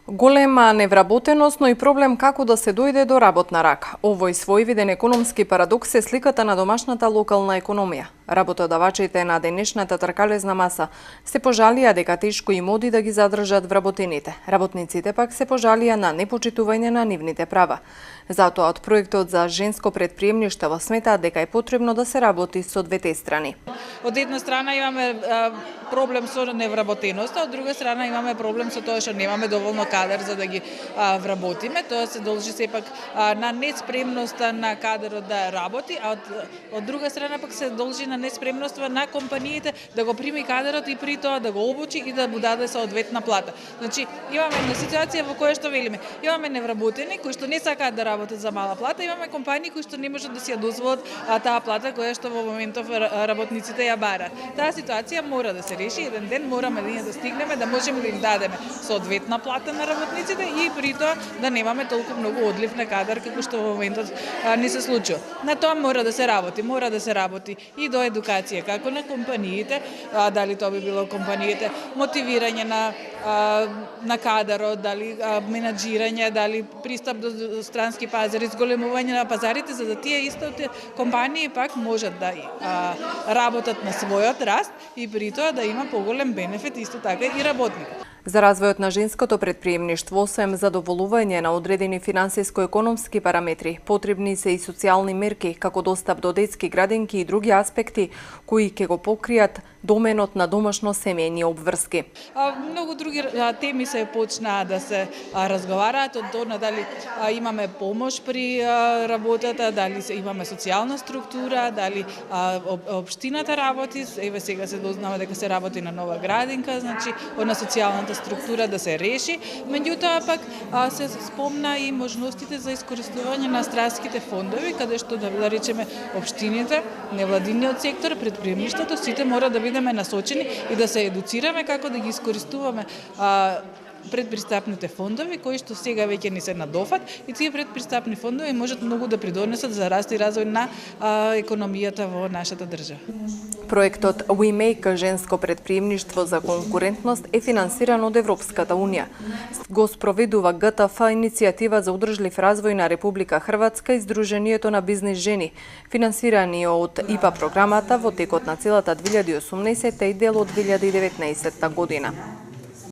Голема невработеност, но и проблем како да се дојде до работна рака. Овој своевиден економски парадокс е сликата на домашната локална економија. Работодавачите на денешната тркалезна маса се пожалија дека тешко им оди да ги задржат вработените. Работниците пак се пожалија на непочитување на нивните права. Затоа од проектот за женско предприемништво сметаат дека е потребно да се работи со двете страни. Од една страна имаме проблем со невработеноста, од друга страна имаме проблем со тоа што немаме доволно кадар за да ги вработиме. Тоа се должи сепак на неспремноста на кадарот да работи, а од друга страна пак се должи на неспремноста на компаниите да го прими кадарот и при тоа да го обучи и да му даде соодветна плата. Значи, имаме една ситуација во која што велиме, имаме невработени кои што не сакаат да работат за мала плата, имаме компании кои што не можат да си ја дозволат таа плата која што во моментов работниците ја бараат. Таа ситуација мора да се реши, еден ден мораме да стигнеме да можеме да им дадеме соодветна плата на работниците и при тоа да немаме толку многу одлив на кадар како што во моментот не се случува. На тоа мора да се работи и до едукација како на компаниите, дали тоа би било компаниите, мотивирање на кадарот, дали менаџирање, дали пристап до странски пазари, зголемување на пазарите, за да тие истите компании пак можат да работат на својот раст и при тоа да има поголем бенефит исто така и работникот. За развојот на женското предприемништво, освен задоволување на одредени финансиско-економски параметри, потребни се и социјални мерки, како достап до детски градинки и други аспекти, кои ќе го покријат доменот на домашно-семејни обврски. Многу други теми се почнаа да се разговараат, од тоа дали имаме помош при работата, дали имаме социјална структура, дали општината работи, еве сега се дознава дека се работи на нова градинка, значи на социјалната структура да се реши. Меѓутоа пак се спомна и можностите за искористување на странските фондови, каде што да речеме општините, невладиниот сектор, предприемништвото, сите мора да бидеме насочени и да се едуцираме како да ги искористуваме предпристапните фондови кои што сега веќе ни се на дофат и тие предпристапни фондови можат многу да придонесат за раст и развој на економијата во нашата држава. Проектот We Make женско предприемништво за конкурентност е финансиран од Европската Унија. Го спроведува ГТФ, иницијатива за одржлив развој на Република Хрватска и Сдруженијето на бизнис жени, финансирани од ИПА програмата во текот на целата 2018 и дел од 2019 година.